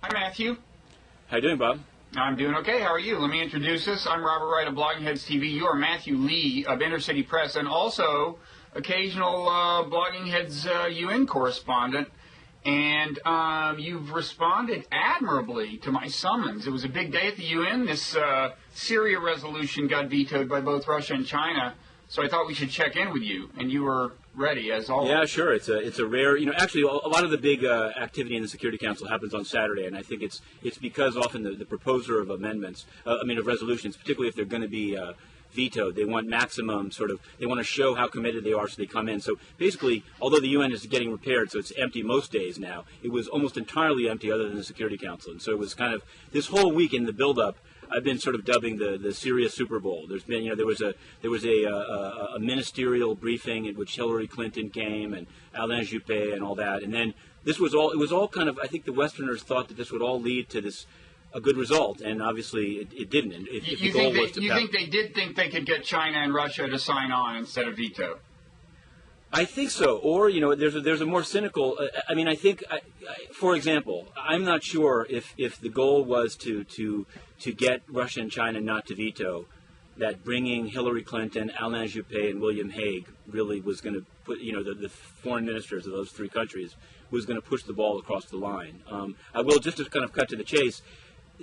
Hi, Matthew. How you doing, Bob? I'm doing okay. How are you? Let me introduce us. I'm Robert Wright of Bloggingheads TV. You are Matthew Lee of Inner City Press and also occasional Bloggingheads UN correspondent. And you've responded admirably to my summons. It was a big day at the UN. This Syria resolution got vetoed by both Russia and China. So I thought we should check in with you, and you were ready as always. Yeah, sure. It's a rare, actually a lot of the big activity in the Security Council happens on Saturday, and I think it's because often the proposer of amendments, of resolutions, particularly if they're going to be vetoed, they want maximum they want to show how committed they are, so they come in. So basically, although the UN is getting repaired, so it's empty most days now, it was almost entirely empty other than the Security Council, and so it was kind of this whole week in the build-up. I've been sort of dubbing the Syria Super Bowl. There's been, there was a ministerial briefing at which Hillary Clinton came and Alain Juppé and all that, and then it was all kind of, I think the Westerners thought that this would all lead to a good result, and obviously it didn't. And you think they did think they could get China and Russia to sign on instead of veto? I think so. Or, there's a more cynical, I think, for example, I'm not sure if the goal was to get Russia and China not to veto, that bringing Hillary Clinton, Alain Juppé, and William Hague really was going to put, the foreign ministers of those three countries was going to push the ball across the line. I will, just to kind of cut to the chase,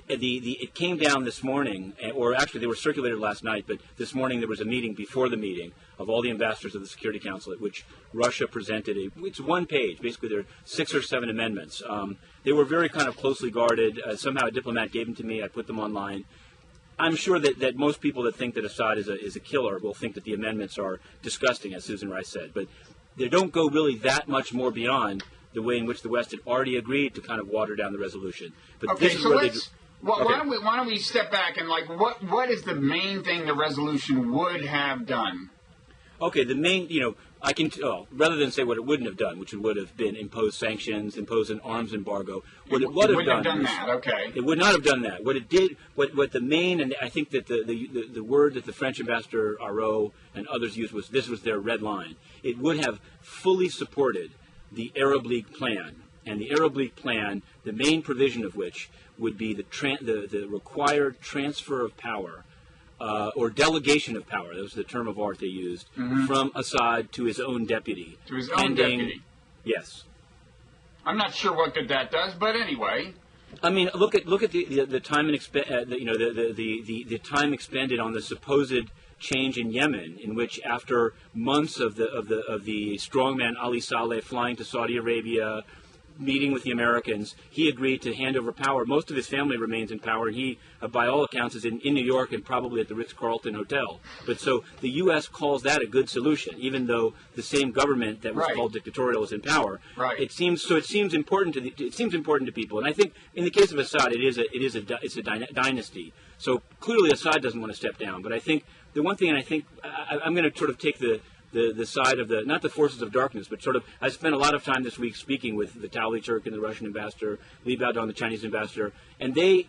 it came down this morning, or actually they were circulated last night, but this morning there was a meeting before the meeting of all the ambassadors of the Security Council at which Russia presented it's one page. Basically there are 6 or 7 amendments. They were very kind of closely guarded. Somehow a diplomat gave them to me. I put them online. I'm sure that most people that think that Assad is a killer will think that the amendments are disgusting, as Susan Rice said. But they don't go really that much more beyond the way in which the West had already agreed to kind of water down the resolution. But okay, so why don't we step back and what is the main thing the resolution would have done? Okay, the main, I can, rather than say what it wouldn't have done, which would have been impose sanctions, impose an arms embargo, what it would have done that, okay. It would not have done that. What it did, what the main, and I think that the word that the French ambassador Arnault and others used was, this was their red line. It would have fully supported the Arab League plan. And the Arab League plan, the main provision of which would be the required transfer of power, or delegation of power, that was the term of art they used, from Assad to his own deputy. To his own deputy? Yes. I'm not sure what that does, but anyway. I mean, look at the time and the time expended on the supposed change in Yemen, in which after months of the strongman Ali Saleh flying to Saudi Arabia, meeting with the Americans, he agreed to hand over power. Most of his family remains in power, and he, by all accounts, is in New York and probably at the Ritz-Carlton Hotel. But so the U.S. calls that a good solution, even though the same government that was called dictatorial is in power. Right. It seems important to people, and I think in the case of Assad, it's a dynasty. So clearly Assad doesn't want to step down. But I think the one thing, and I think I'm going to sort of take the side of not the forces of darkness, but sort of, I spent a lot of time this week speaking with Vitaly Turkin, the Russian ambassador, Li Baodong, the Chinese ambassador, and they,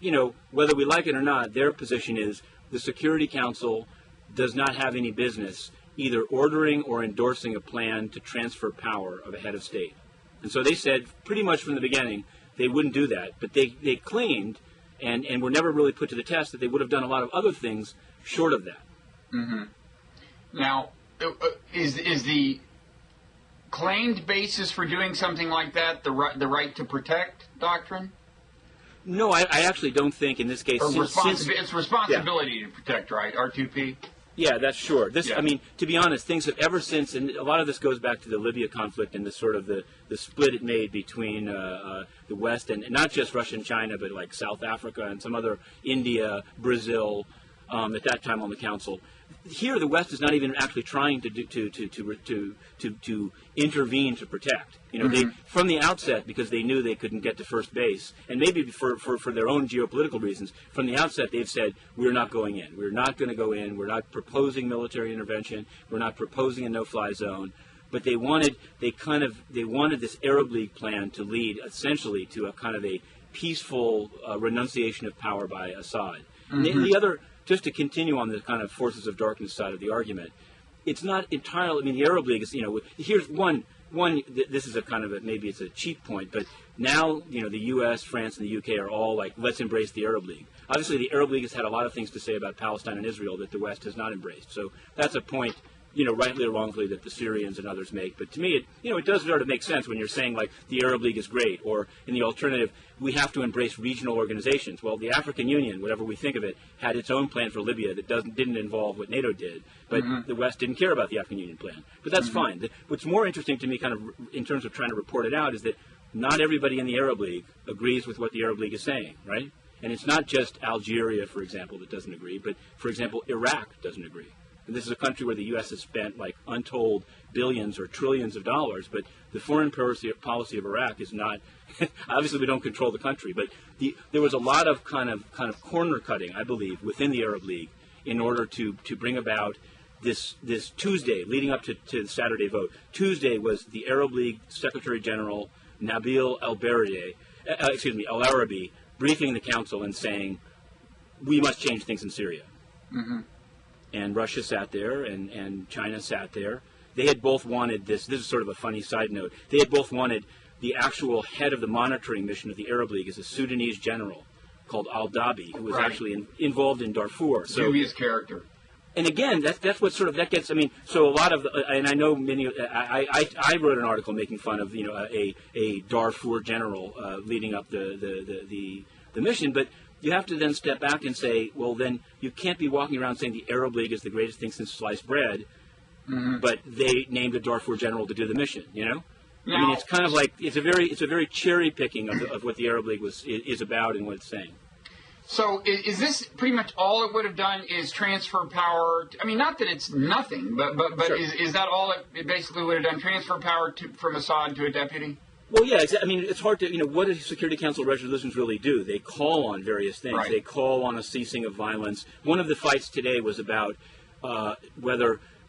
whether we like it or not, their position is the Security Council does not have any business either ordering or endorsing a plan to transfer power of a head of state. And so they said pretty much from the beginning they wouldn't do that, but they claimed, and were never really put to the test, that they would have done a lot of other things short of that. Mm-hmm. Now, is the claimed basis for doing something like that the right to protect doctrine? No, I actually don't think in this case. It's responsibility to protect, right? R2P? Yeah, that's sure. I mean, to be honest, things have ever since, and a lot of this goes back to the Libya conflict and the sort of the split it made between the West and not just Russia and China, but like South Africa and some other, India, Brazil, at that time on the council. Here, the West is not even actually trying to intervene to protect. They, from the outset, because they knew they couldn't get to first base, and maybe for their own geopolitical reasons, from the outset they've said, we're not going in. We're not going to go in. We're not proposing military intervention. We're not proposing a no-fly zone. But they wanted this Arab League plan to lead essentially to a kind of a peaceful renunciation of power by Assad. The other. Just to continue on the kind of forces of darkness side of the argument, it's not entirely, I mean, the Arab League is, here's one, this is a kind of maybe it's a cheap point, but Now, the U.S., France, and the U.K. are all like, let's embrace the Arab League. Obviously, the Arab League has had a lot of things to say about Palestine and Israel that the West has not embraced. So that's a point, rightly or wrongfully, that the Syrians and others make. But to me, it does sort of make sense when you're saying, like, the Arab League is great, or in the alternative, we have to embrace regional organizations. Well, the African Union, whatever we think of it, had its own plan for Libya that didn't involve what NATO did. But the West didn't care about the African Union plan. But that's fine. What's more interesting to me, kind of in terms of trying to report it out, is that not everybody in the Arab League agrees with what the Arab League is saying, right? And it's not just Algeria, for example, that doesn't agree, but, for example, Iraq doesn't agree. And this is a country where the U.S. has spent, like, untold billions or trillions of dollars, but the foreign policy of Iraq is not, obviously we don't control the country, but there was a lot of kind of corner cutting, I believe, within the Arab League in order to bring about this Tuesday, leading up to the Saturday vote. Tuesday was the Arab League Secretary General Nabil al-Arabi briefing the council and saying, we must change things in Syria. And Russia sat there, and China sat there. They had both wanted this is sort of a funny side note, they had both wanted the actual head of the monitoring mission of the Arab League is a Sudanese general called al-Dabi, who was actually involved in Darfur. So, dubious character. And again, that's what sort of, that gets, so a lot of, and I know many, I wrote an article making fun of, a Darfur general leading up the mission, but you have to then step back and say, well, then you can't be walking around saying the Arab League is the greatest thing since sliced bread, but they named a Darfur general to do the mission, Now, it's kind of like, it's a very cherry picking of what the Arab League is about and what it's saying. So is this pretty much all it would have done is transfer power? Not that it's nothing, but sure. Is that all it basically would have done? Transfer power from Assad to a deputy? Well, yeah. It's hard to, what do Security Council resolutions really do? They call on various things. Right. They call on a ceasing of violence. One of the fights today was about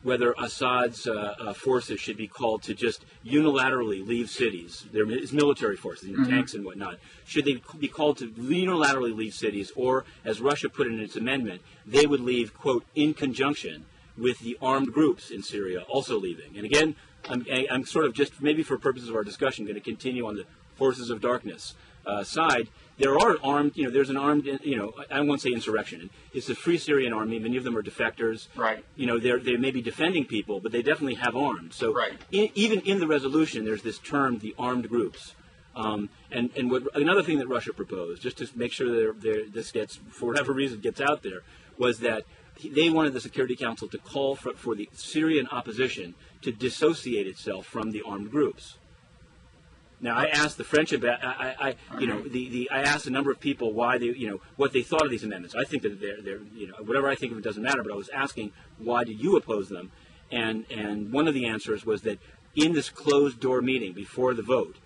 whether Assad's forces should be called to just unilaterally leave cities. His military forces, tanks and whatnot. Should they be called to unilaterally leave cities, or, as Russia put it in its amendment, they would leave, quote, in conjunction with the armed groups in Syria also leaving. And again, I'm sort of just, maybe for purposes of our discussion, going to continue on the forces of darkness side. There are armed, there's an armed, I won't say insurrection. It's the Free Syrian Army. Many of them are defectors. Right. They may be defending people, but they definitely have arms. So even in the resolution, there's this term, the armed groups. And another thing that Russia proposed, just to make sure that this gets, for whatever reason, gets out there, was that they wanted the Security Council to call for the Syrian opposition to dissociate itself from the armed groups. Now, I asked the French about, I asked a number of people why they, what they thought of these amendments. I think that they're, whatever I think of it doesn't matter, but I was asking, why did you oppose them? And one of the answers was that in this closed-door meeting before the vote,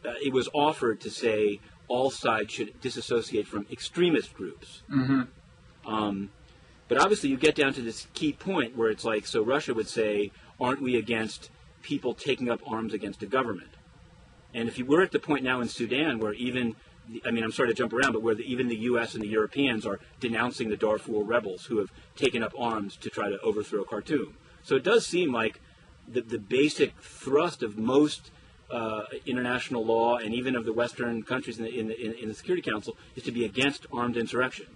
it was offered to say all sides should disassociate from extremist groups. But obviously you get down to this key point where it's like, so Russia would say, aren't we against people taking up arms against a government? And if we're at the point now in Sudan where even, I'm sorry to jump around, but where even the U.S. and the Europeans are denouncing the Darfur rebels who have taken up arms to try to overthrow Khartoum. So it does seem like the basic thrust of most international law and even of the Western countries in the Security Council is to be against armed insurrection,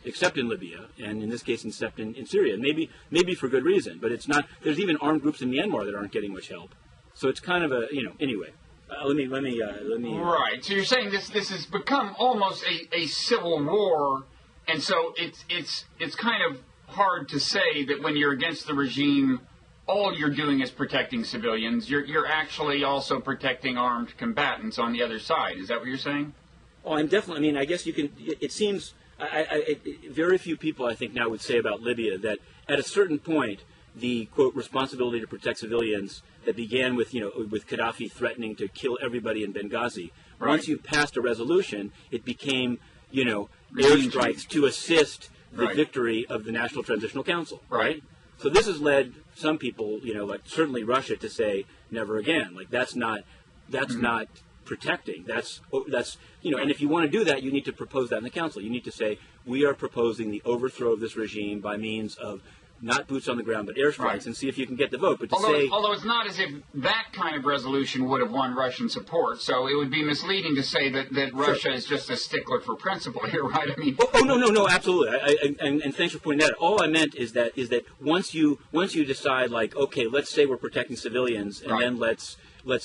except in Libya, and in this case, except in Syria. Maybe for good reason, but it's not. There's even armed groups in Myanmar that aren't getting much help. So it's kind of a, anyway. Let me. Right. So you're saying this has become almost a civil war, and so it's kind of hard to say that when you're against the regime, all you're doing is protecting civilians. You're actually also protecting armed combatants on the other side. Is that what you're saying? Oh, I'm definitely. I guess you can. It seems. Very few people, I think, now would say about Libya that at a certain point, the quote responsibility to protect civilians that began with with Gaddafi threatening to kill everybody in Benghazi. Right. Once you passed a resolution, it became airstrikes to assist the victory of the National Transitional Council. Right. So this has led some people, like certainly Russia, to say never again. Like that's not protecting. That's and if you want to do that, you need to propose that in the council. You need to say we are proposing the overthrow of this regime by means of not boots on the ground, but airstrikes, Right. and see if you can get the vote. But to although it's not as if that kind of resolution would have won Russian support, so it would be misleading to say that Russia is just a stickler for principle here, right? I mean, no, absolutely. And thanks for pointing that out. All I meant is that once you decide, like, okay, let's say we're protecting civilians, and then let's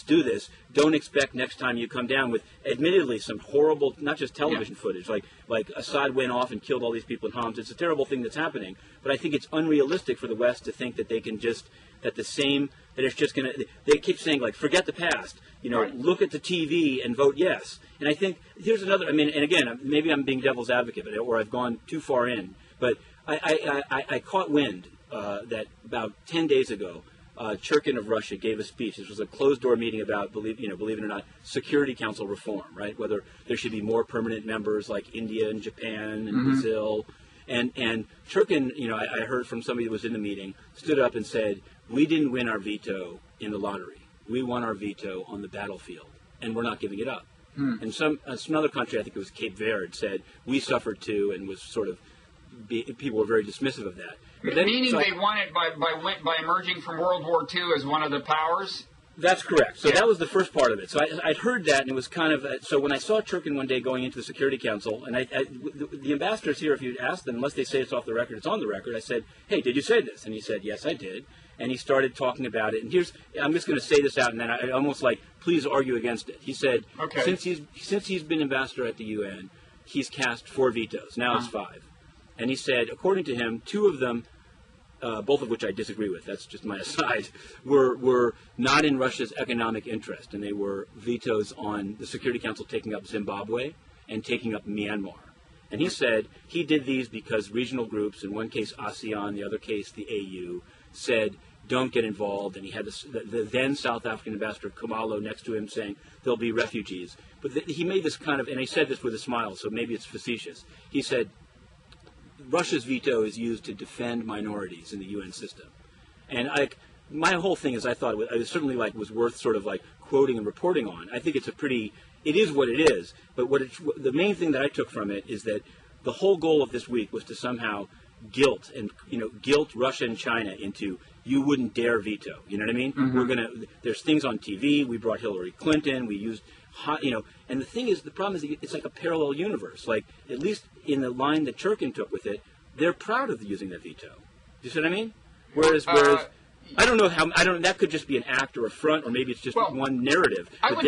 do this. Don't expect next time you come down with, admittedly, some horrible, not just television footage, like Assad went off and killed all these people in Homs. It's a terrible thing that's happening. But I think it's unrealistic for the West to think that they can just, that it's just going to, they keep saying, like, forget the past, look at the TV and vote yes. And I think, here's another, and again, maybe I'm being devil's advocate, or I've gone too far in, but I caught wind that about 10 days ago, Churkin of Russia gave a speech. This was a closed-door meeting about, believe it or not, Security Council reform, right? Whether there should be more permanent members like India and Japan and Brazil. And Churkin, I heard from somebody who was in the meeting, stood up and said, we didn't win our veto in the lottery. We won our veto on the battlefield, and we're not giving it up. And some other country, I think it was Cape Verde, said, we suffered too, and was sort of, people were very dismissive of that. Meaning they won it by emerging from World War II as one of the powers? That's correct. So that was the first part of it. So I'd heard that, and it was kind of, so when I saw Churkin one day going into the Security Council, and the ambassadors here, if you ask them, unless they say it's off the record, it's on the record, I said, hey, did you say this? And he said, yes, I did. And he started talking about it. And I'm just going to say this out, and then I almost like, please argue against it. He said, since he's been ambassador at the UN, he's cast 4 vetoes. Now it's 5. And he said, according to him, 2 of them, both of which I disagree with, that's just my aside, were not in Russia's economic interest, and they were vetoes on the Security Council taking up Zimbabwe and taking up Myanmar. And he said he did these because regional groups, in one case ASEAN, the other case the AU, said don't get involved, and he had the then South African ambassador Kumalo next to him saying there'll be refugees. But he made this kind of, and he said this with a smile, so maybe it's facetious. He said, Russia's veto is used to defend minorities in the UN system. And my whole thing is I thought it was certainly was worth sort of quoting and reporting on. I think it is what it is, but the main thing that I took from it is that the whole goal of this week was to somehow guilt Russia and China into you wouldn't dare veto. You know what I mean? There's things on TV. We brought Hillary Clinton. We used and the problem is it's like a parallel universe. Like, at least in the line that Churkin took with it, they're proud of using the veto. Do you see what I mean? Whereas I don't know that could just be an act or a front, or maybe it's just one narrative. I would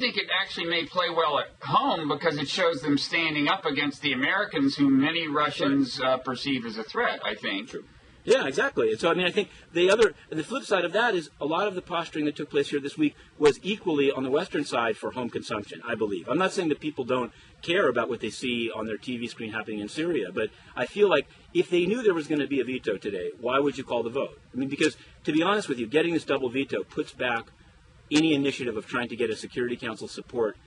think it actually may play well at home because it shows them standing up against the Americans, whom many Russians perceive as a threat, I think. True. Yeah, exactly. And so, I think the flip side of that is a lot of the posturing that took place here this week was equally on the Western side for home consumption, I believe. I'm not saying that people don't care about what they see on their TV screen happening in Syria, but I feel like if they knew there was going to be a veto today, why would you call the vote? Because, to be honest with you, getting this double veto puts back any initiative of trying to get a Security Council support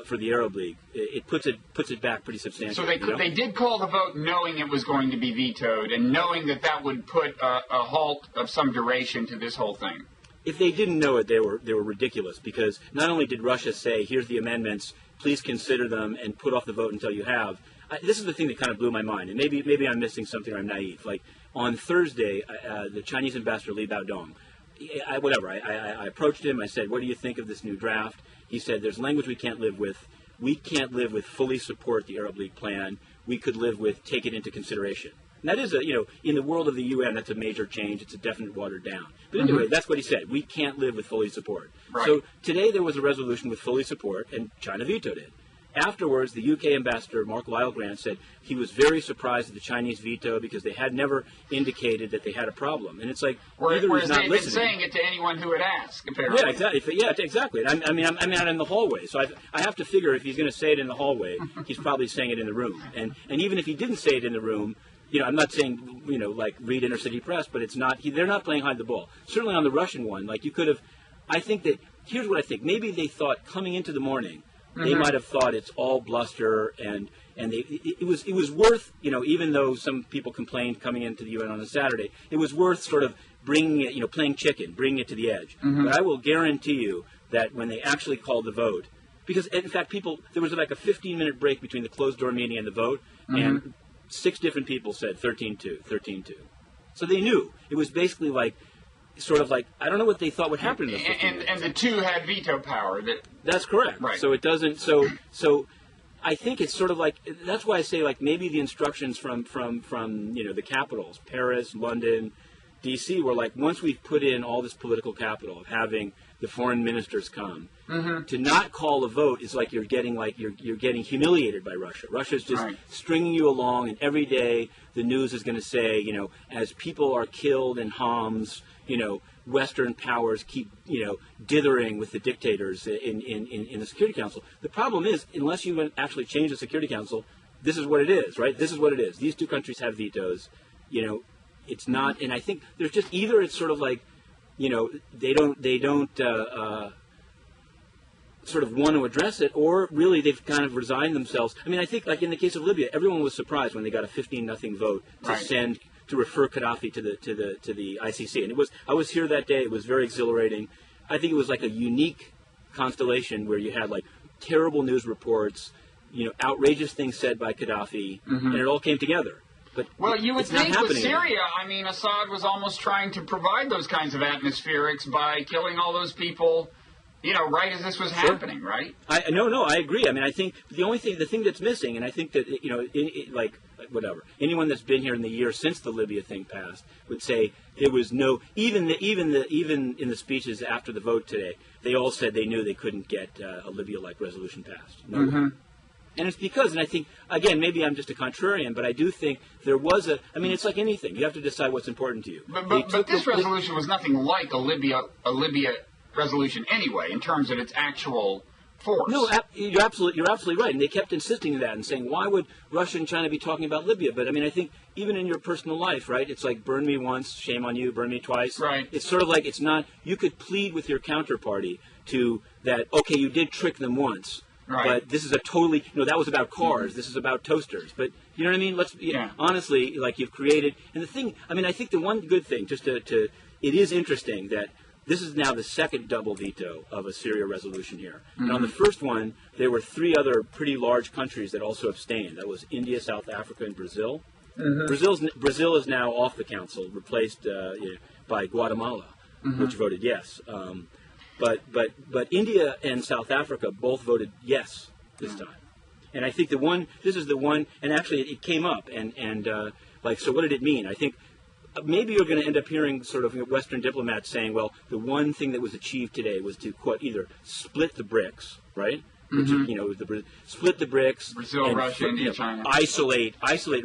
for the Arab League. It puts it back pretty substantially. So they did call the vote knowing it was going to be vetoed and knowing that would put a halt of some duration to this whole thing. If they didn't know it, they were ridiculous, because not only did Russia say, here's the amendments, please consider them and put off the vote until you have. This is the thing that kind of blew my mind, and maybe I'm missing something or I'm naive. Like on Thursday, the Chinese ambassador Li Baodong, I approached him. I said, what do you think of this new draft? He said, there's language we can't live with. We can't live with fully support the Arab League plan. We could live with take it into consideration. And that is in the world of the UN, that's a major change. It's a definite watered down. But anyway, that's what he said. We can't live with fully support. Right. So today there was a resolution with fully support, and China vetoed it. Afterwards, the UK ambassador, Mark Lilegrand, said he was very surprised at the Chinese veto because they had never indicated that they had a problem. And it's like, whereas not they've been saying it to anyone who would ask, apparently. Yeah, exactly. Yeah, exactly. I'm out in the hallway, so I have to figure if he's going to say it in the hallway, he's probably saying it in the room. And even if he didn't say it in the room, I'm not saying, read Inner City Press, but it's not, they're not playing hide the ball. Certainly on the Russian one, you could have, I think that, here's what I think. Maybe they thought coming into the morning, they might have thought it's all bluster, and it was worth, even though some people complained coming into the UN on a Saturday, it was worth sort of bringing it, playing chicken, bringing it to the edge. But I will guarantee you that when they actually called the vote, because in fact there was like a 15-minute break between the closed-door meeting and the vote, and 6 different people said 13-2, 13-2. So they knew. It was basically like, sort of like, I don't know what they thought would happen in this. And the two had veto power. That's correct. Right. So it doesn't, so I think it's sort of like, that's why I say like maybe the instructions from the capitals, Paris, London, D.C. were like, once we've put in all this political capital of having the foreign ministers come, to not call a vote is like you're getting humiliated by Russia. Russia's just stringing you along, and every day the news is going to say, as people are killed in Homs, Western powers keep, dithering with the dictators in the Security Council. The problem is, unless you actually change the Security Council, this is what it is, right? This is what it is. These two countries have vetoes. It's not, and I think there's just either it's sort of like, they don't sort of want to address it, or really they've kind of resigned themselves. I mean, I think like in the case of Libya, everyone was surprised when they got a 15-0 vote to refer Gaddafi to the ICC, and I was here that day. It was very exhilarating. I think it was like a unique constellation where you had like terrible news reports, outrageous things said by Gaddafi, and it all came together. Well, you would think with Syria, I mean, Assad was almost trying to provide those kinds of atmospherics by killing all those people, right as this was happening, right? No, I agree. I mean, I think the thing that's missing, and I think that, whatever, anyone that's been here in the year since the Libya thing passed would say there was no, even in the speeches after the vote today, they all said they knew they couldn't get a Libya-like resolution passed. No. And it's because, and I think, again, maybe I'm just a contrarian, but I do think there was it's like anything. You have to decide what's important to you. But this resolution was nothing like a Libya resolution anyway, in terms of its actual force. No, you're absolutely right. And they kept insisting on that and saying, why would Russia and China be talking about Libya? But, I mean, I think even in your personal life, right, it's like burn me once, shame on you, burn me twice. Right. It's sort of like it's not, you could plead with your counterparty to that, okay, you did trick them once. Right. But this is a totally, that was about cars. This is about toasters. But you know what I mean? Honestly, like you've created, and the thing, I mean, I think the one good thing, just it is interesting that this is now the second double veto of a Syria resolution here. And on the first one, there were three other pretty large countries that also abstained. That was India, South Africa, and Brazil. Brazil is now off the council, replaced by Guatemala, which voted yes. But India and South Africa both voted yes this time. And I think this is the one, and actually it came up, and so what did it mean? I think maybe you're going to end up hearing sort of Western diplomats saying, well, the one thing that was achieved today was to, quote, either split the BRICS, right? Which is, split the BRICS. Brazil, Russia, India, China. Isolate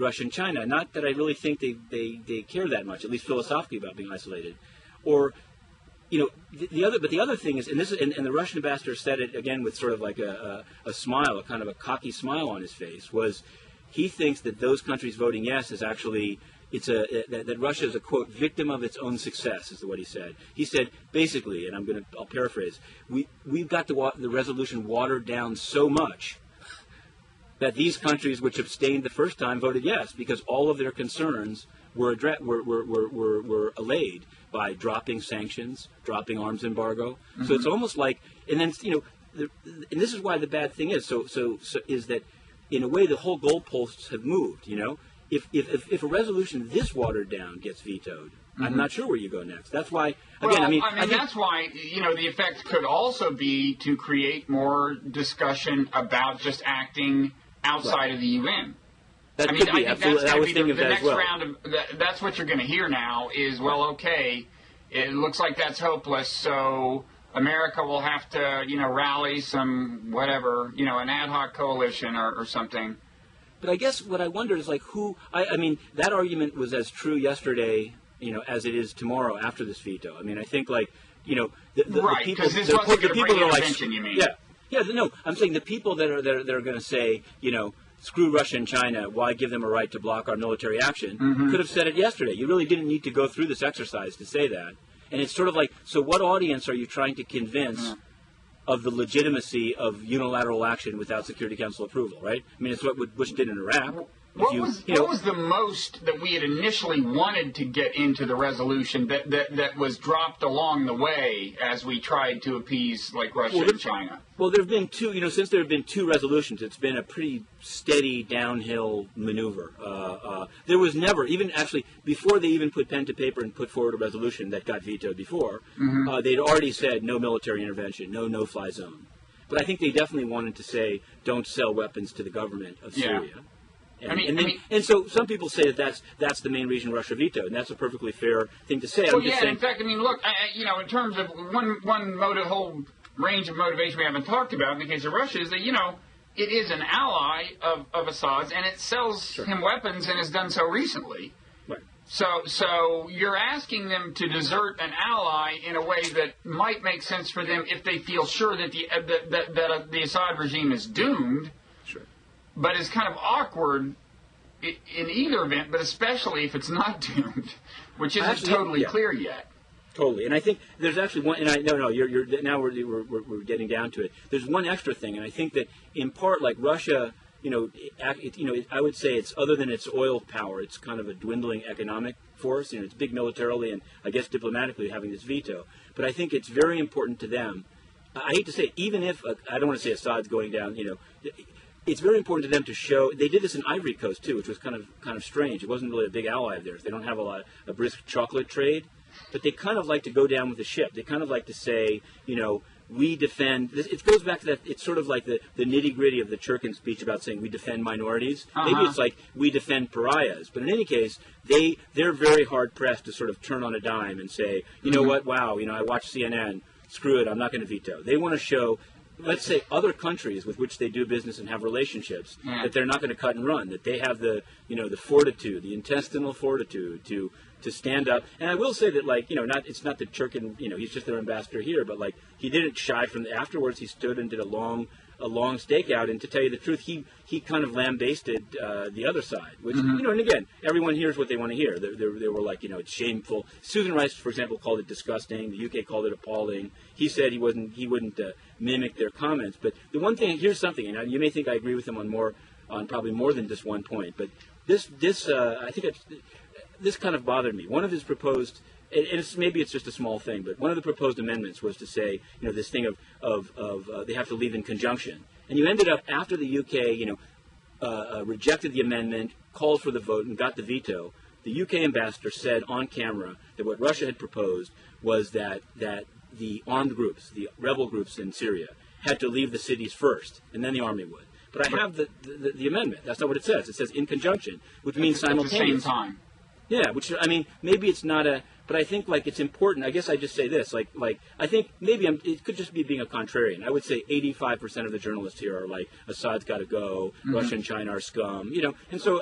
Russia and China. Not that I really think they care that much, at least philosophically, about being isolated. Or, the other thing is, and the Russian ambassador said it again with sort of like a smile, a kind of a cocky smile on his face, was he thinks that those countries voting yes is actually, that Russia is a, quote, victim of its own success, is what he said. He said, basically, and I'll paraphrase, we've got the resolution watered down so much that these countries which abstained the first time voted yes, because all of their concerns were allayed by dropping sanctions, dropping arms embargo. So it's almost like, and then and this is why the bad thing is is that in a way the whole goalposts have moved. If a resolution this watered down gets vetoed, I'm not sure where you go next. That's why, again, that's why, the effect could also be to create more discussion about just acting outside of the UN. That could be, absolutely. I was thinking of that as well. Round of, that's what you're going to hear now is, well, okay, it looks like that's hopeless, so America will have to, rally some whatever, an ad hoc coalition or something. But I guess what I wondered is like that argument was as true yesterday, as it is tomorrow after this veto. I mean, I think the people, because this wasn't going to bring intervention, you mean? No, I'm saying the people that are going to say, screw Russia and China, why give them a right to block our military action, could have said it yesterday. You really didn't need to go through this exercise to say that. And it's sort of like, so what audience are you trying to convince of the legitimacy of unilateral action without Security Council approval, right? I mean, it's what Bush did in Iraq. What was the most that we had initially wanted to get into the resolution that was dropped along the way as we tried to appease like Russia and China? Well, there have been two, since there have been two resolutions, it's been a pretty steady downhill maneuver. There was never, even actually, before they even put pen to paper and put forward a resolution that got vetoed before, they'd already said no military intervention, no no-fly zone. But I think they definitely wanted to say don't sell weapons to the government of Syria. And so some people say that's the main reason Russia vetoed, and that's a perfectly fair thing to say. Well, in fact, look, in terms of one whole range of motivation we haven't talked about in the case of Russia is that, it is an ally of Assad's, and it sells him weapons and has done so recently. Right. So you're asking them to desert an ally in a way that might make sense for them if they feel sure that the Assad regime is doomed. But it's kind of awkward in either event, but especially if it's not doomed, which isn't totally clear yet. Totally, and I think there's actually one. And you're now we're getting down to it. There's one extra thing, and I think that in part, like Russia, I would say it's other than its oil power, it's kind of a dwindling economic force. It's big militarily and I guess diplomatically having this veto. But I think it's very important to them. I hate to say it, even if I don't want to say Assad's going down, it's very important to them to show. They did this in Ivory Coast too, which was kind of strange. It wasn't really a big ally of theirs. They don't have a brisk chocolate trade, but they kind of like to go down with the ship. They kind of like to say, we defend. It goes back to that. It's sort of like the nitty gritty of the Churkin speech about saying we defend minorities. Maybe it's like we defend pariahs. But in any case, they're very hard pressed to sort of turn on a dime and say, you know what? Wow, I watch CNN. Screw it. I'm not going to veto. They want to show. Let's say other countries with which they do business and have relationships, that they're not going to cut and run, that they have the fortitude, the intestinal fortitude to stand up. And I will say that, it's not that Churkin, he's just their ambassador here, but he didn't shy from afterwards. He stood and did a long stakeout, and to tell you the truth, he kind of lambasted the other side, which and again, everyone hears what they want to hear. They were like, it's shameful. Susan Rice, for example, called it disgusting. The UK called it appalling. He said he wouldn't mimic their comments. But the one thing, here's something, and you may think I agree with him on probably more than just one point, but this I think this kind of bothered me. One of his proposed. And maybe it's just a small thing, but one of the proposed amendments was to say, this thing of they have to leave in conjunction. And you ended up, after the UK, rejected the amendment, called for the vote, and got the veto, the UK ambassador said on camera that what Russia had proposed was that the armed groups, the rebel groups in Syria, had to leave the cities first, and then the army would. But I have the amendment. That's not what it says. It says in conjunction, which means simultaneously. At the same time. Yeah, which, maybe it's not but I think, it's important. I guess I just say this, I think maybe it could just be being a contrarian. I would say 85% of the journalists here are like, Assad's got to go, Russia and China are scum, and so,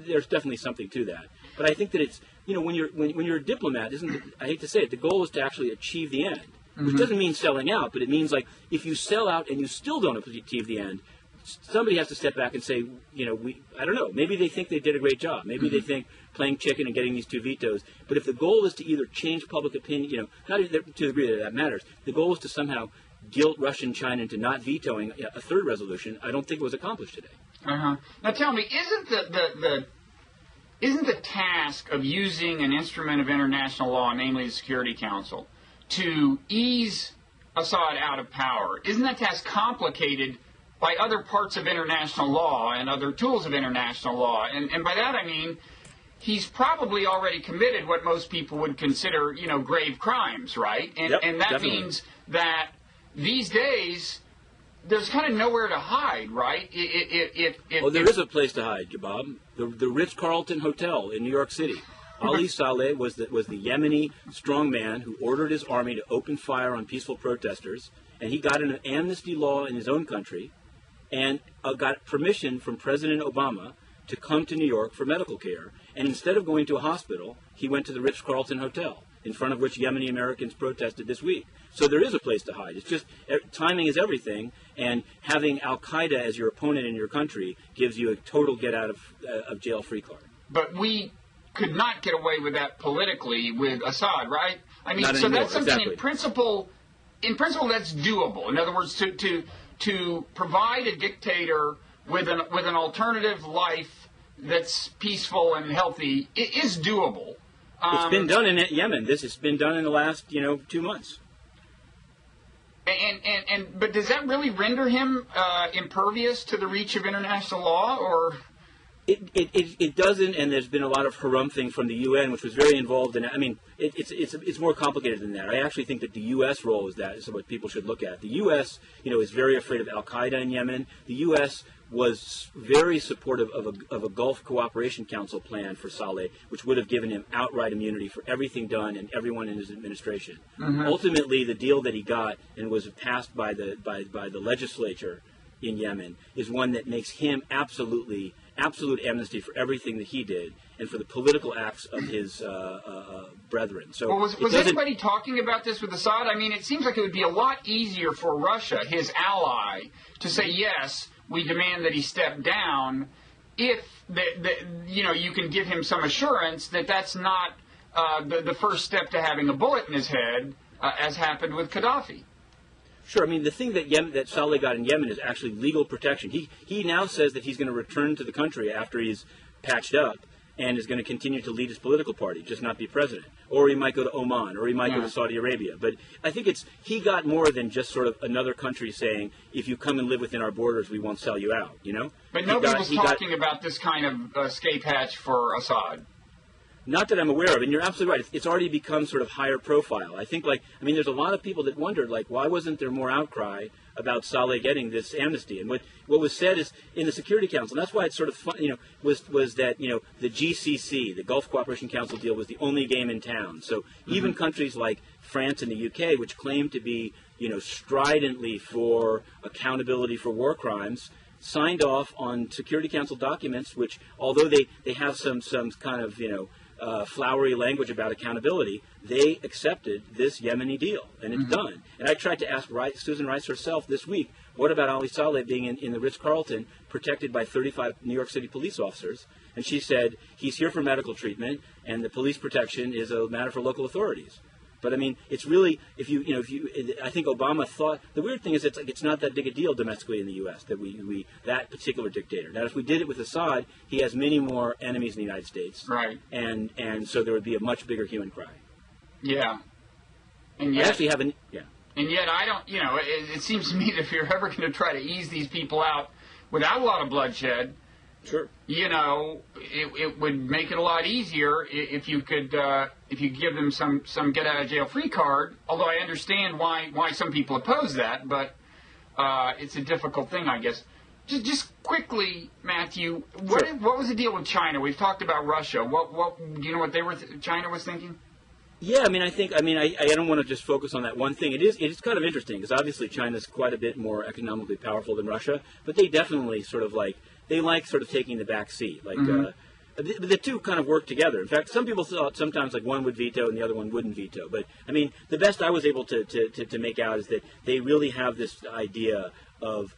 there's definitely something to that. But I think that it's, when you're a diplomat, I hate to say it, the goal is to actually achieve the end, which doesn't mean selling out, but it means, if you sell out and you still don't achieve the end, somebody has to step back and say, I don't know, maybe they think they did a great job. Maybe they think playing chicken and getting these two vetoes. But if the goal is to either change public opinion, not to the degree that matters, the goal is to somehow guilt Russia and China into not vetoing a third resolution, I don't think it was accomplished today. Now tell me, isn't the task of using an instrument of international law, namely the Security Council, to ease Assad out of power, isn't that task complicated by other parts of international law and other tools of international law? And by that I mean, he's probably already committed what most people would consider, grave crimes, right? And that definitely means that these days, there's kind of nowhere to hide, right? There is a place to hide, Bob. The Ritz-Carlton Hotel in New York City. Ali Saleh was the Yemeni strongman who ordered his army to open fire on peaceful protesters, and he got an amnesty law in his own country, and got permission from President Obama to come to New York for medical care. And instead of going to a hospital, he went to the Ritz-Carlton Hotel, in front of which Yemeni Americans protested this week. So there is a place to hide. It's just timing is everything, and having Al-Qaeda as your opponent in your country gives you a total get-out-of-jail-free card. But we could not get away with that politically with Assad, right? Not so anymore, that's something exactly. In principle, that's doable. In other words, to provide a dictator with an alternative life that's peaceful and healthy is doable. It's been done in Yemen. This has been done in the last 2 months. But does that really render him impervious to the reach of international law, or? It doesn't, and there's been a lot of harumphing from the UN, which was very involved in it. I mean, it's more complicated than that. I actually think that the U.S. role is what people should look at. The U.S. is very afraid of Al-Qaeda in Yemen. The U.S. was very supportive of a Gulf Cooperation Council plan for Saleh, which would have given him outright immunity for everything done and everyone in his administration. Mm-hmm. Ultimately, the deal that he got and was passed by the legislature in Yemen is one that makes him absolute amnesty for everything that he did and for the political acts of his brethren. So, was anybody talking about this with Assad? I mean, it seems like it would be a lot easier for Russia, his ally, to say, yes, we demand that he step down, if you can give him some assurance that that's not the first step to having a bullet in his head, as happened with Gaddafi. Sure. I mean, the thing that Saleh got in Yemen is actually legal protection. He now says that he's going to return to the country after he's patched up and is going to continue to lead his political party, just not be president. Or he might go to Oman, or he might go to Saudi Arabia. But I think he got more than just sort of another country saying, if you come and live within our borders, we won't sell you out, But nobody was talking about this kind of escape hatch for Assad. Not that I'm aware of, and you're absolutely right. It's already become sort of higher profile. I think, there's a lot of people that wondered, why wasn't there more outcry about Saleh getting this amnesty? And what was said is in the Security Council, and that's why it's sort of fun, was that the GCC, the Gulf Cooperation Council deal, was the only game in town. So even countries like France and the UK, which claim to be stridently for accountability for war crimes, signed off on Security Council documents, which although they have some kind of flowery language about accountability, they accepted this Yemeni deal, and it's done. And I tried to ask Susan Rice herself this week, what about Ali Saleh being in the Ritz-Carlton, protected by 35 New York City police officers? And she said, he's here for medical treatment, and the police protection is a matter for local authorities. But I mean, it's really, I think Obama thought, the weird thing is it's not that big a deal domestically in the U.S. that that particular dictator. Now, if we did it with Assad, he has many more enemies in the United States. Right. And so there would be a much bigger hue and cry. Yeah. And yet, actually And yet I don't, it seems to me that if you're ever going to try to ease these people out without a lot of bloodshed, sure, it would make it a lot easier if you could give them some get out of jail free card. Although I understand why some people oppose that, but it's a difficult thing, I guess. Just quickly, Matthew, what was the deal with China? We've talked about Russia. What do you know what China was thinking? Yeah, I don't want to just focus on that one thing. It is kind of interesting because obviously China's quite a bit more economically powerful than Russia, but they definitely sort of sort of taking the back seat. The two kind of work together. In fact, some people thought sometimes one would veto and the other one wouldn't veto. But I mean, the best I was able to make out is that they really have this idea of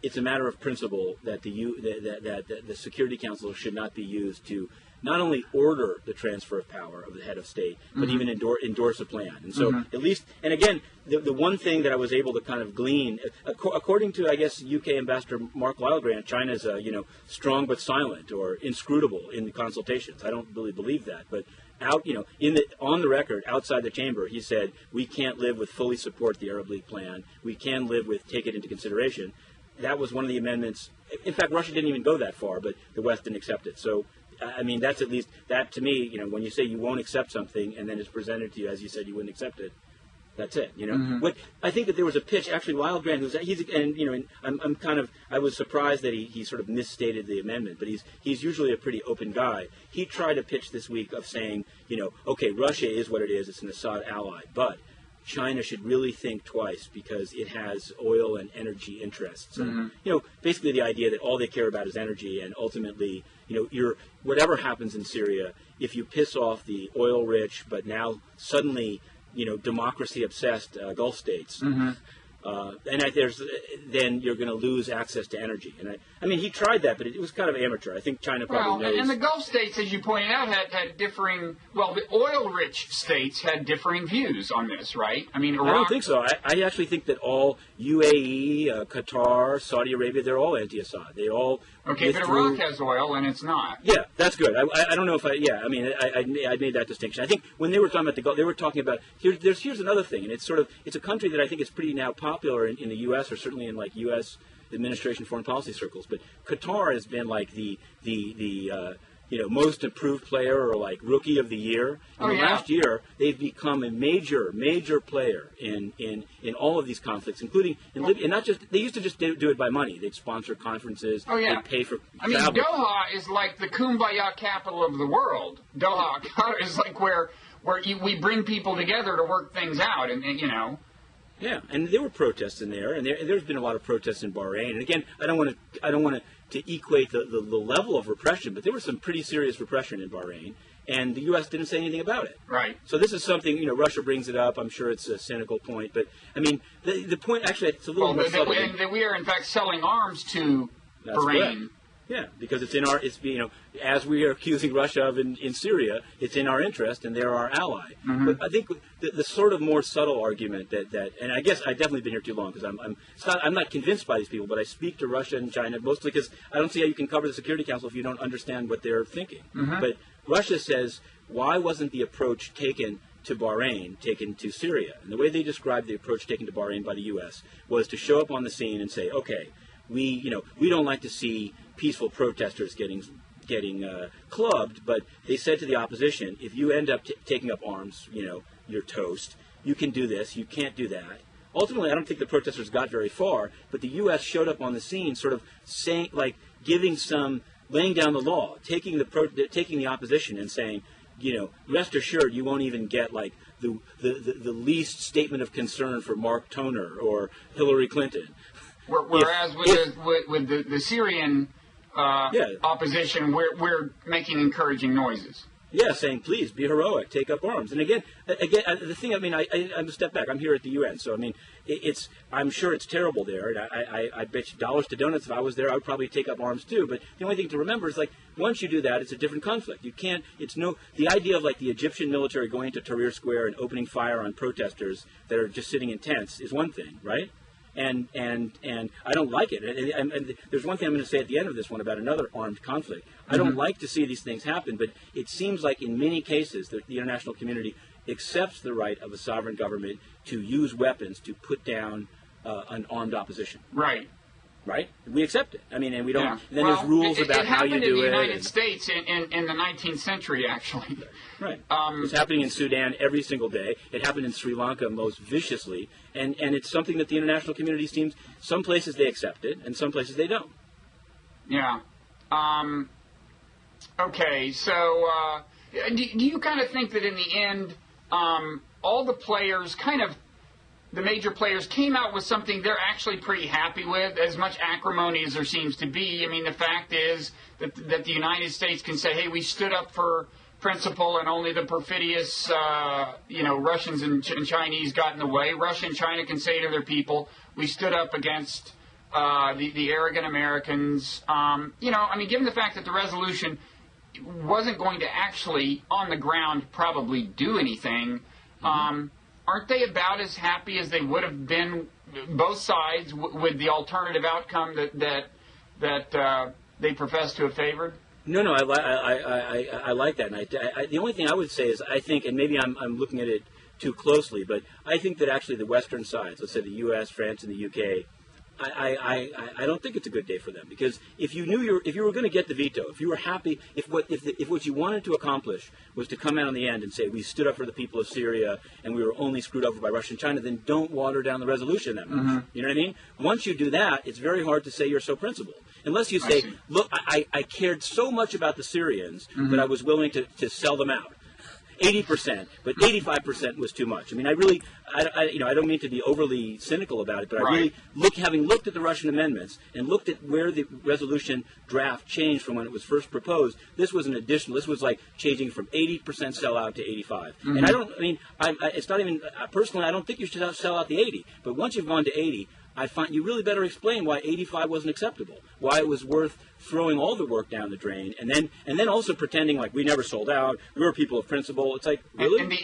it's a matter of principle that the Security Council should not be used to not only order the transfer of power of the head of state, but even endorse a plan. And so at least, and again, the one thing that I was able to kind of glean, according to, I guess, UK Ambassador Mark Lilegrant, China's, strong but silent or inscrutable in the consultations. I don't really believe that. But on the record, outside the chamber, he said, we can't live with fully support the Arab League plan. We can live with take it into consideration. That was one of the amendments. In fact, Russia didn't even go that far, but the West didn't accept it. So, I mean, that's at least, that to me, when you say you won't accept something and then it's presented to you as you said you wouldn't accept it, that's it, What I think that there was a pitch, actually, Lilegrant, I was surprised that he sort of misstated the amendment, but he's usually a pretty open guy. He tried a pitch this week of saying, okay, Russia is what it is, it's an Assad ally, but China should really think twice because it has oil and energy interests. And, basically the idea that all they care about is energy, and ultimately, whatever happens in Syria, if you piss off the oil-rich, but now suddenly, democracy-obsessed Gulf states, Then you're going to lose access to energy. And I mean, he tried that, but it was kind of amateur. I think China probably knows. And the Gulf states, as you pointed out, had differing. Well, the oil-rich states had differing views on this, right? I mean, Iraq. I don't think so. I actually think that all UAE, Qatar, Saudi Arabia, they're all anti-Assad. They all okay, but Iraq has oil and it's not. Yeah, that's good. I don't know if I mean, I made that distinction. I think when they were talking about the Gulf, they were talking about here's another thing, and it's a country that I think is pretty now popular in the U.S. or certainly in like U.S. administration foreign policy circles. But Qatar has been like the most improved player or like rookie of the year. In the last year, they've become a major player in all of these conflicts, including in Libya. And not just they used to just do it by money. They'd sponsor conferences. They'd pay for. I mean, Doha is like the kumbaya capital of the world. Doha is like where we bring people together to work things out, and you know. Yeah, and there were protests in there, and there's been a lot of protests in Bahrain. And again, I don't want to equate the level of repression, but there was some pretty serious repression in Bahrain, and the U.S. didn't say anything about it. Right. So this is something, Russia brings it up. I'm sure it's a cynical point, but I mean, the point actually it's a little more subtle. That we are in fact selling arms to Bahrain. Correct. Yeah, because as we are accusing Russia of in Syria, it's in our interest and they're our ally. Mm-hmm. But I think the sort of more subtle argument that and I guess I've definitely been here too long because I'm not convinced by these people, but I speak to Russia and China mostly because I don't see how you can cover the Security Council if you don't understand what they're thinking. Mm-hmm. But Russia says, why wasn't the approach taken to Bahrain taken to Syria? And the way they described the approach taken to Bahrain by the U.S. was to show up on the scene and say, okay, we don't like to see peaceful protesters getting clubbed, but they said to the opposition, if you end up taking up arms, you're toast. You can do this. You can't do that. Ultimately, I don't think the protesters got very far, but the U.S. showed up on the scene sort of saying, like, laying down the law, taking the opposition and saying, rest assured you won't even get, like, the least statement of concern for Mark Toner or Hillary Clinton. Whereas with the Syrian opposition, we're making encouraging noises. Yeah, saying, please, be heroic, take up arms. And again, the thing, I mean, I'm a step back. I'm here at the UN, so, I mean, I'm sure it's terrible there. And I bet you dollars to donuts if I was there, I would probably take up arms too. But the only thing to remember is, like, once you do that, it's a different conflict. The idea of, like, the Egyptian military going into Tahrir Square and opening fire on protesters that are just sitting in tents is one thing, right? And I don't like it. And there's one thing I'm going to say at the end of this one about another armed conflict. I don't like to see these things happen, but it seems like in many cases the international community accepts the right of a sovereign government to use weapons to put down an armed opposition. Right. Right? We accept it. I mean, and we don't. Yeah. Then there's rules about how you do it. It happened in the United States in the 19th century, actually. Right. It's happening in Sudan every single day. It happened in Sri Lanka most viciously, and it's something that the international community seems. Some places they accept it, and some places they don't. Yeah. Okay. So, do you kind of think that in the end, all the players the major players came out with something they're actually pretty happy with, as much acrimony as there seems to be? I mean, the fact is that the United States can say, hey, we stood up for principle and only the perfidious, Russians and Chinese got in the way. Russia and China can say to their people, we stood up against the arrogant Americans. Given the fact that the resolution wasn't going to actually, on the ground, probably do anything, aren't they about as happy as they would have been, both sides, with the alternative outcome that they profess to have favored? No, I like that. And the only thing I would say is I think, and maybe I'm looking at it too closely, but I think that actually the Western sides, let's say the U.S., France, and the U.K., I don't think it's a good day for them, because if you were going to get the veto, if you were happy, if what you wanted to accomplish was to come out on the end and say we stood up for the people of Syria and we were only screwed over by Russia and China, then don't water down the resolution that much. Mm-hmm. You know what I mean? Once you do that, it's very hard to say you're so principled. Unless you say, look, I cared so much about the Syrians that I was willing to sell them out. 80%, but 85% was too much. I mean, I don't mean to be overly cynical about it, but I really having looked at the Russian amendments and looked at where the resolution draft changed from when it was first proposed, this was an additional. This was like changing from 80% sellout to 85. And it's not even personally. I don't think you should sell out the 80, but once you've gone to 80. I find you really better explain why 85 wasn't acceptable, why it was worth throwing all the work down the drain, and then also pretending like we never sold out, we were people of principle. It's like, really? And the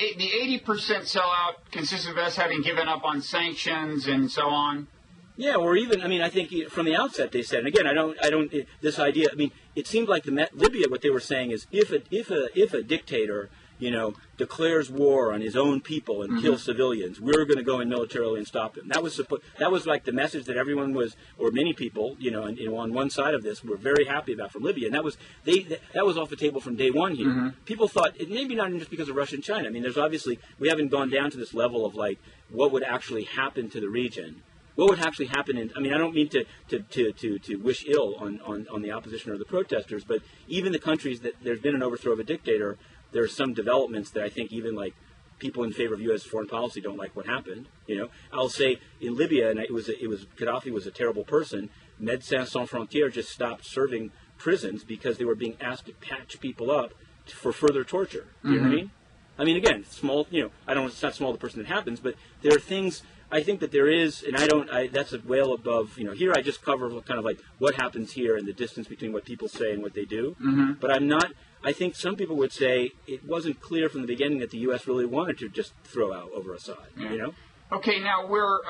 80% sellout consists of us having given up on sanctions and so on. Yeah, or even, I think from the outset they said, and again, this idea, it seemed like Libya, what they were saying is if a dictator, declares war on his own people and kills civilians, we're going to go in militarily and stop him. That was like the message that everyone was, or many people, on one side of this, were very happy about from Libya, and that was off the table from day one here. People thought, maybe not just because of Russia and China. There's obviously, we haven't gone down to this level of like what would actually happen to the region. What would actually happen I don't mean to wish ill on the opposition or the protesters, but even the countries that there's been an overthrow of a dictator, there are some developments that I think even like people in favor of U.S. foreign policy don't like what happened. I'll say in Libya, and Gaddafi was a terrible person. Médecins Sans Frontières just stopped serving prisons because they were being asked to patch people up for further torture. Do you know what I mean? Again, small. It's not small the person that happens, but there are things. I think that there is, and that's a well above, here I just cover kind of like what happens here and the distance between what people say and what they do. But I think some people would say it wasn't clear from the beginning that the U.S. really wanted to just throw out over Assad, Okay, now we're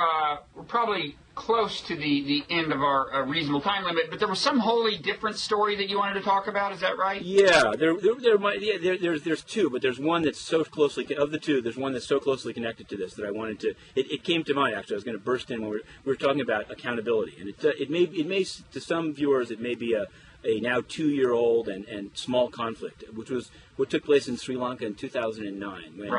probably close to the end of our reasonable time limit, but there was some wholly different story that you wanted to talk about. Is that right? Yeah, there's two, but there's one that's so closely of the two. There's one that's so closely connected to this that I wanted to. It came to mind actually. I was going to burst in when we were talking about accountability, and it may to some viewers it may be a now 2-year-old and small conflict, which was what took place in Sri Lanka in 2009. When,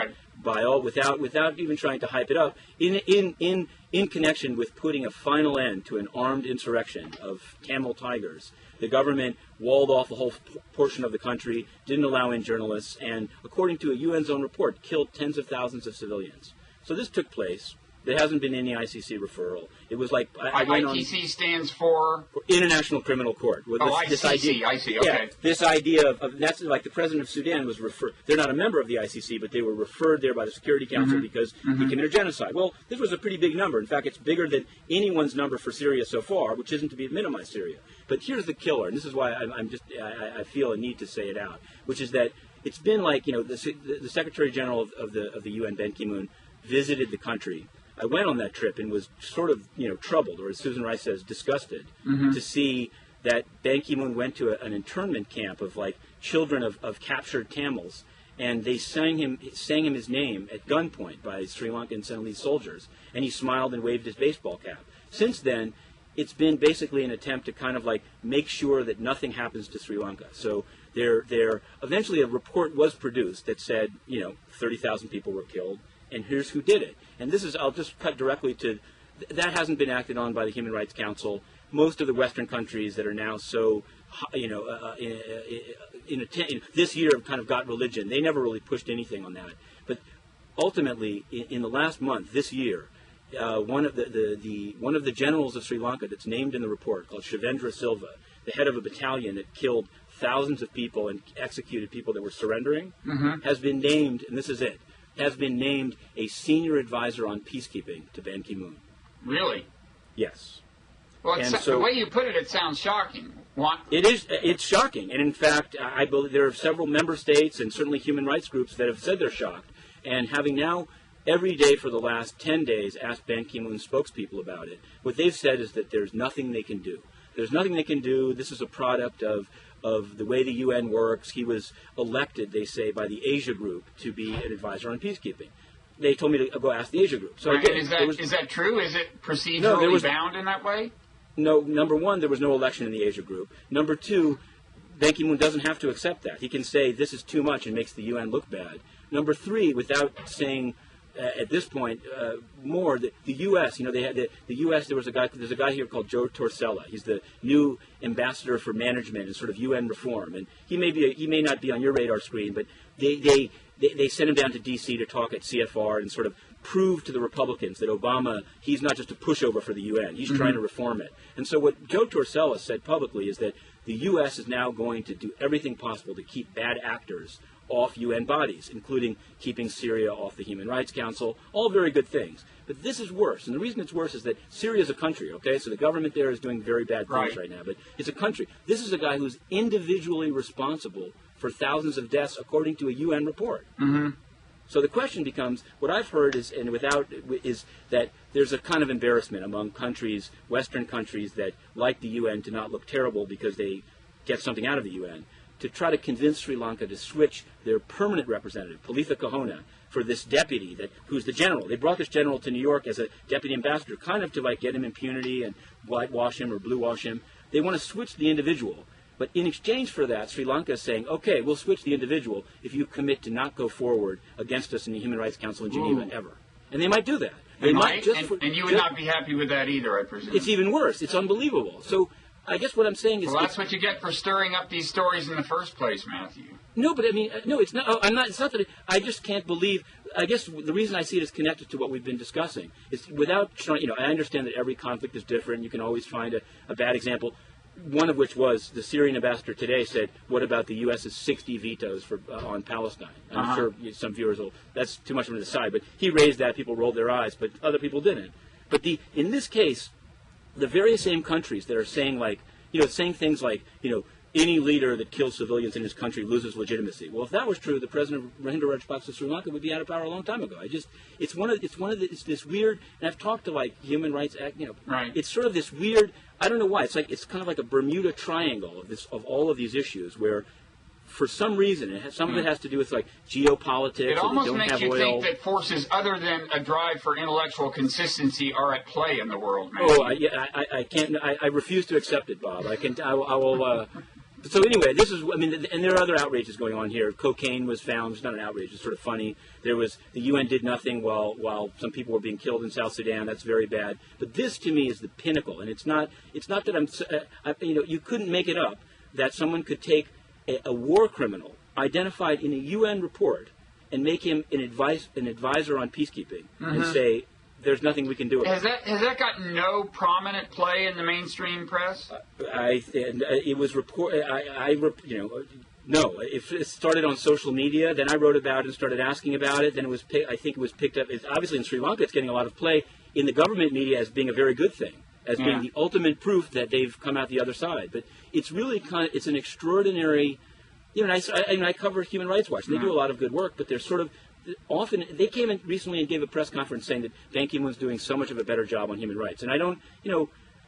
without even trying to hype it up, in connection with putting a final end to an armed insurrection of Tamil Tigers, the government walled off a whole portion of the country, didn't allow in journalists, and according to a UN's own report, killed tens of thousands of civilians. So this took place. There hasn't been any ICC referral. It was like ICC stands for International Criminal Court. This idea, I see. Okay. Yeah, this idea of that's like the president of Sudan was referred. They're not a member of the ICC, but they were referred there by the Security Council because he committed genocide. Well, this was a pretty big number. In fact, it's bigger than anyone's number for Syria so far, which isn't to be minimized Syria. But here's the killer, and this is why I feel a need to say it out, which is that it's been like the Secretary General of the UN, Ban Ki-moon, visited the country. I went on that trip and was sort of, troubled, or as Susan Rice says, disgusted, to see that Ban Ki-moon went to an internment camp of like children of captured Tamils, and they sang him his name at gunpoint by Sri Lankan Sentinelese soldiers, and he smiled and waved his baseball cap. Since then, it's been basically an attempt to kind of like make sure that nothing happens to Sri Lanka. So eventually a report was produced that said, 30,000 people were killed. And here's who did it. And I'll just cut directly to, that hasn't been acted on by the Human Rights Council. Most of the Western countries that are now so, this year have kind of got religion. They never really pushed anything on that. But ultimately, in the last month, this year, one of the generals of Sri Lanka that's named in the report, called Shivendra Silva, the head of a battalion that killed thousands of people and executed people that were surrendering, has been named, and this is it, has been named a senior advisor on peacekeeping to Ban Ki-moon. Really? Yes. Well, the way you put it, it sounds shocking. It's shocking. And in fact, I believe there are several member states and certainly human rights groups that have said they're shocked. And having now every day for the last 10 days asked Ban Ki-moon's spokespeople about it, what they've said is that there's nothing they can do. There's nothing they can do. This is a product of the way the UN works. He was elected, they say, by the Asia Group to be an advisor on peacekeeping. They told me to go ask the Asia Group. So again, is that true? Is it procedurally bound in that way? No. Number one, there was no election in the Asia Group. Number two, Ban Ki-moon doesn't have to accept that. He can say this is too much and makes the UN look bad. Number three, without saying at this point more, the U.S. They had the U.S. There's a guy here called Joe Torsella. He's the new ambassador for management and sort of UN reform, and he may not be on your radar screen, but they sent him down to D.C. to talk at CFR and sort of prove to the Republicans that Obama, he's not just a pushover for the UN. He's trying to reform it. And so what Joe Torcella said publicly is that the U.S. is now going to do everything possible to keep bad actors off UN bodies, including keeping Syria off the Human Rights Council, all very good things. But this is worse, and the reason it's worse is that Syria is a country, okay? So the government there is doing very bad things right now, but it's a country. This is a guy who's individually responsible for thousands of deaths, according to a UN report. So the question becomes, what I've heard is, is that there's a kind of embarrassment among countries, Western countries that like the UN to not look terrible because they get something out of the UN, to try to convince Sri Lanka to switch their permanent representative, Palitha Kahona, for this deputy who's the general. They brought this general to New York as a deputy ambassador, kind of to like get him impunity and whitewash him or blue wash him. They want to switch the individual. But in exchange for that, Sri Lanka is saying, okay, we'll switch the individual if you commit to not go forward against us in the Human Rights Council in Geneva ever. And they might do that. They might, and you would not be happy with that either, I presume. It's even worse. It's unbelievable. So I guess what I'm saying is... Well, that's what you get for stirring up these stories in the first place, Matthew. No, but I mean, no, it's not. I'm not. It's not that I just can't believe. I guess the reason I see it is connected to what we've been discussing. It's without trying. I understand that every conflict is different. You can always find a bad example. One of which was the Syrian ambassador today said, "What about the U.S.'s 60 vetoes on Palestine?" I'm sure some viewers will. That's too much of an aside, but he raised that. People rolled their eyes, but other people didn't. But in this case, the very same countries that are saying saying things like, any leader that kills civilians in his country loses legitimacy. Well, if that was true, the president of Mahinda Rajapaksa of Sri Lanka would be out of power a long time ago. It's this weird, and I've talked to human rights right. It's sort of this weird, I don't know why, it's kind of like a Bermuda Triangle of all of these issues where for some reason, some of it has to do with geopolitics. It almost makes you oil. think that forces other than a drive for intellectual consistency are at play in the world, man. Oh, I can't. I refuse to accept it, Bob. I will. So anyway, and there are other outrages going on here. Cocaine was found. It's not an outrage. It's sort of funny. The UN did nothing while some people were being killed in South Sudan. That's very bad. But this, to me, is the pinnacle. And it's not that you couldn't make it up that someone could take a war criminal identified in a UN report and make him an advisor on peacekeeping and say, there's nothing we can do about it. Has that got no prominent play in the mainstream press? It was reported. No. If it started on social media, then I wrote about it and started asking about it. Then I think it was picked up. Obviously, in Sri Lanka, it's getting a lot of play in the government media as being a very good thing, as being the ultimate proof that they've come out the other side. But it's really it's an extraordinary. I cover Human Rights Watch. They do a lot of good work, but they're sort of. Often, they came in recently and gave a press conference saying that Ban Ki-moon's doing so much of a better job on human rights. And I don't,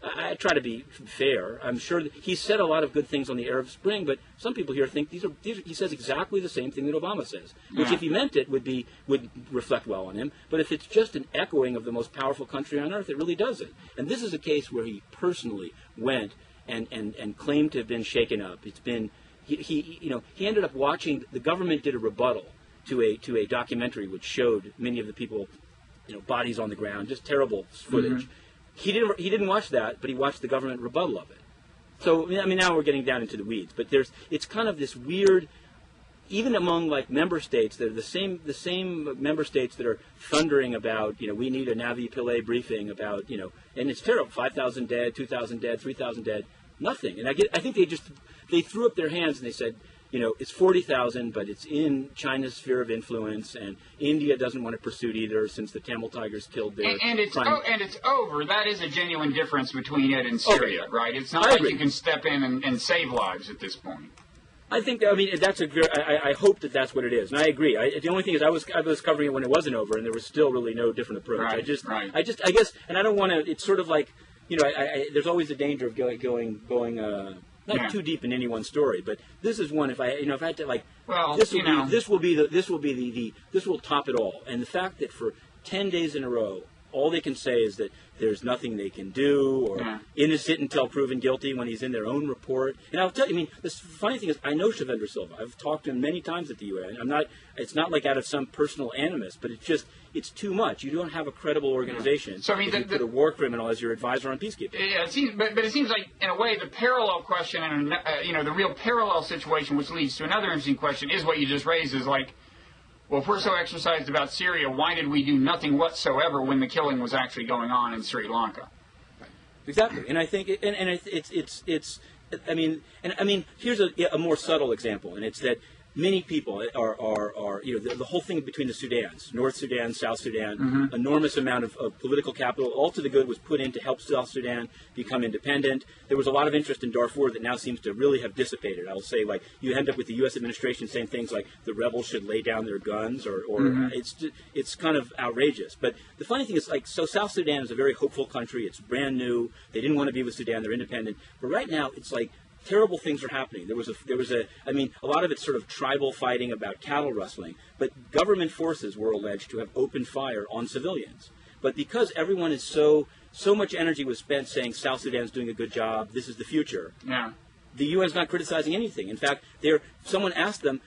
I try to be fair. I'm sure that he said a lot of good things on the Arab Spring, but some people here think he says exactly the same thing that Obama says, which if he meant it would reflect well on him. But if it's just an echoing of the most powerful country on earth, it really doesn't. And this is a case where he personally went and claimed to have been shaken up. It's been, he ended up watching, the government did a rebuttal to a documentary which showed many of the people, bodies on the ground, just terrible footage. He didn't watch that, but he watched the government rebuttal of it. So now we're getting down into the weeds, but it's kind of this weird, even among member states that are the same member states that are thundering about, we need a Navi Pillay briefing about, and it's terrible, 5,000 dead, 2,000 dead, 3,000 dead, nothing. And I think they threw up their hands and they said, it's 40,000, but it's in China's sphere of influence, and India doesn't want to pursue it either since the Tamil Tigers killed their... And it's over. That is a genuine difference between it and Syria, right? It's not like you can step in and save lives at this point. I think, that's I hope that that's what it is, and I agree. The only thing is I was covering it when it wasn't over, and there was still really no different approach. Right, I guess, and I don't want to, it's sort of like, there's always a danger of going not too deep in any one story, but this is one. If I had to this will top it all. And the fact that for 10 days in a row, all they can say is that there's nothing they can do, or innocent until proven guilty when he's in their own report. And I'll tell you, the funny thing is, I know Shavendra Silva. I've talked to him many times at the UN. It's not like out of some personal animus, but it's too much. You don't have a credible organization. So you put a war criminal as your advisor on peacekeeping. Yeah, it seems like, in a way, the parallel question and the real parallel situation, which leads to another interesting question, is what you just raised. Is well, if we're so exercised about Syria, why did we do nothing whatsoever when the killing was actually going on in Sri Lanka? Exactly, and I think, I mean, here's a more subtle example, and it's that many people are the whole thing between the Sudans, North Sudan, South Sudan, enormous amount of political capital, all to the good was put in to help South Sudan become independent. There was a lot of interest in Darfur that now seems to really have dissipated. I will say, like, you end up with the U.S. administration saying things like the rebels should lay down their guns, or it's kind of outrageous. But the funny thing is, like, so South Sudan is a very hopeful country. It's brand new. They didn't want to be with Sudan. They're independent. But right now, it's like, terrible things are happening. There was a lot of it's sort of tribal fighting about cattle rustling, but government forces were alleged to have opened fire on civilians. But because everyone is so much energy was spent saying South Sudan's doing a good job, this is the future. Yeah. The UN's not criticizing anything. In fact, someone asked them,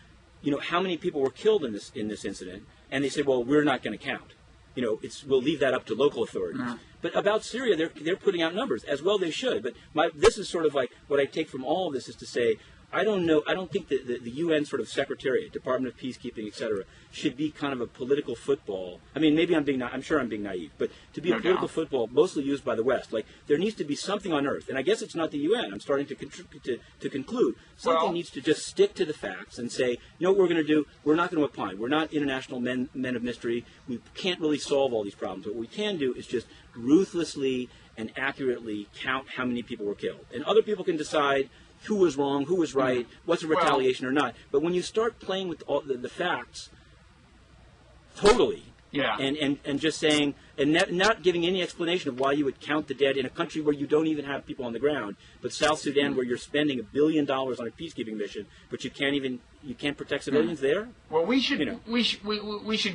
how many people were killed in this incident, and they said, well, we're not going to count. We'll leave that up to local authorities. But about Syria, they're putting out numbers, as well they should. But this is sort of like what I take from all of this is to say, I don't think that the UN sort of Secretariat, Department of Peacekeeping, et cetera, should be kind of a political football. I mean, maybe I'm sure I'm being naive, but to be a political football mostly used by the West, like there needs to be something on earth, and I guess it's not the UN. I'm starting to conclude something needs to just stick to the facts and say, what we're going to do? We're not going to opine. We're not international men of mystery. We can't really solve all these problems. What we can do is just ruthlessly and accurately count how many people were killed, and other people can decide who was wrong, who was right, what's a retaliation or not. But when you start playing with all the facts totally, and just saying, and not giving any explanation of why you would count the dead in a country where you don't even have people on the ground, but South Sudan where you're spending $1 billion on a peacekeeping mission, but you can't protect civilians there? Well, we should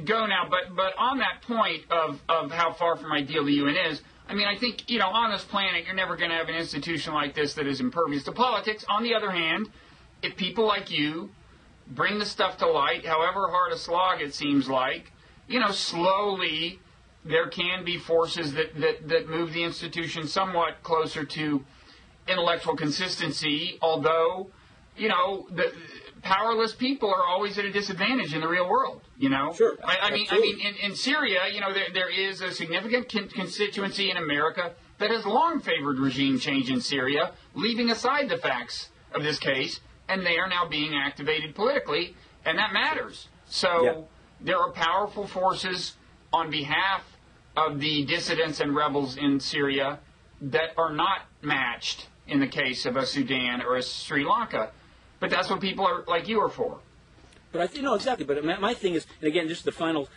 go now, but on that point of how far from ideal the UN is, I mean, I think, on this planet, you're never going to have an institution like this that is impervious to politics. On the other hand, if people like you bring the stuff to light, however hard a slog it seems like, slowly there can be forces that move the institution somewhat closer to intellectual consistency, although, the powerless people are always at a disadvantage in the real world, Sure. I mean, in Syria, there is a significant constituency in America that has long favored regime change in Syria, leaving aside the facts of this case, and they are now being activated politically, and that matters. So there are powerful forces on behalf of the dissidents and rebels in Syria that are not matched in the case of a Sudan or a Sri Lanka. But that's what people like you are for. But I think exactly. But my thing is, and again, just the final,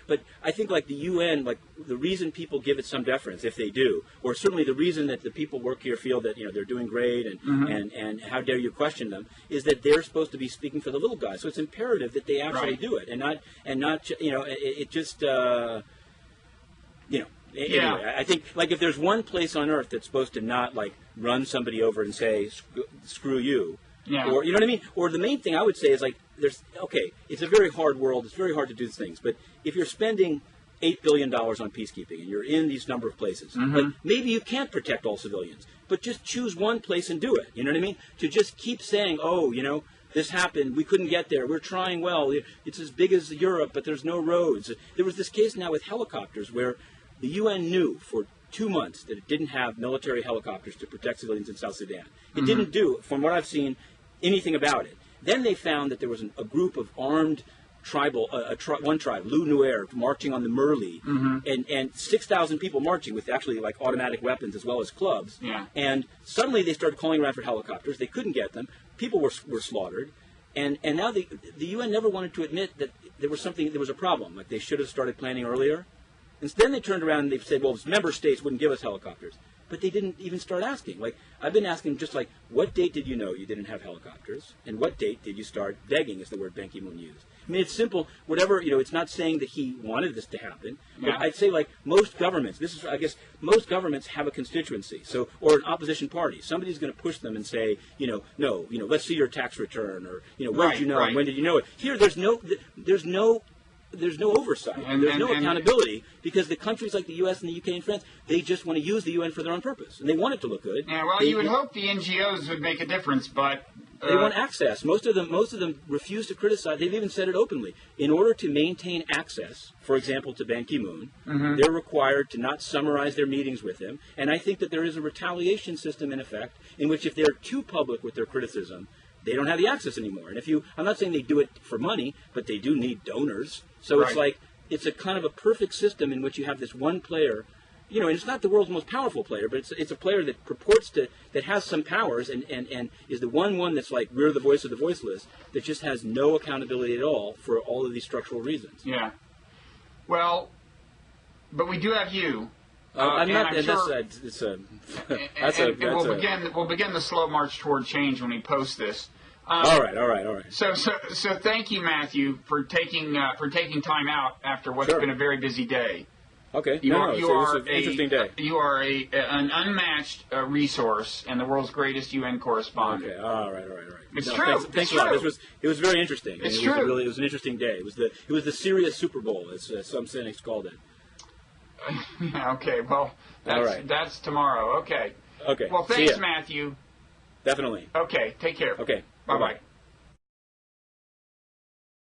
but I think like the UN, like the reason people give it some deference, if they do, or certainly the reason that the people work here feel that they're doing great, and how dare you question them, is that they're supposed to be speaking for the little guys. So it's imperative that they actually do it, and not it just Anyway, I think like if there's one place on earth that's supposed to not like run somebody over and say screw you. Yeah. Or, you know what I mean? Or the main thing I would say is, like, it's a very hard world. It's very hard to do things. But if you're spending $8 billion on peacekeeping and you're in these number of places, like, maybe you can't protect all civilians, but just choose one place and do it. You know what I mean? To just keep saying, this happened, we couldn't get there, we're trying well, it's as big as Europe, but there's no roads. There was this case now with helicopters where the UN knew for 2 months that it didn't have military helicopters to protect civilians in South Sudan. It didn't do, from what I've seen, anything about it. Then they found that there was a group of armed one tribe, Lu Nuer, marching on the Merli, and 6,000 people marching with actually like automatic weapons as well as clubs. Yeah. And suddenly they started calling around for helicopters. They couldn't get them. People were slaughtered. And now the UN never wanted to admit that there was a problem. Like they should have started planning earlier. And then they turned around and they said, well, member states wouldn't give us helicopters. But they didn't even start asking. Like, I've been asking just like, what date did you know you didn't have helicopters? And what date did you start begging, is the word Ban Ki-moon used. I mean, it's simple. Whatever, it's not saying that he wanted this to happen. But I'd say, like, most governments, most governments have a constituency, or an opposition party. Somebody's going to push them and say, no, let's see your tax return, or, when did you know, and when did you know it? Here, there's no oversight, and there's no accountability, because the countries like the U.S. and the U.K. and France, they just want to use the UN for their own purpose, and they want it to look good. Yeah, well, you would hope the NGOs would make a difference, but They want access. Most of them refuse to criticize. They've even said it openly. In order to maintain access, for example, to Ban Ki-moon, they're required to not summarize their meetings with him. And I think that there is a retaliation system in effect in which if they're too public with their criticism, they don't have the access anymore. And I'm not saying they do it for money, but they do need donors. So it's like, it's a kind of a perfect system in which you have this one player. And it's not the world's most powerful player, but it's a player that that has some powers and is the one that's like, we're the voice of the voiceless, that just has no accountability at all for all of these structural reasons. Yeah. Well, but we do have you. I'm not. We'll begin the slow march toward change when we post this. All right. So thank you, Matthew, for taking time out after what's been a very busy day. Okay. It was an interesting day. You are an unmatched resource and the world's greatest UN correspondent. Okay. All right. It's true. Thanks a lot. It was very interesting. It's true. It was an interesting day. It was the Syria Super Bowl, as some cynics called it. Okay. Well, that's tomorrow. Okay. Okay. Well, thanks, Matthew. Definitely. Okay. Take care. Okay. Bye-bye.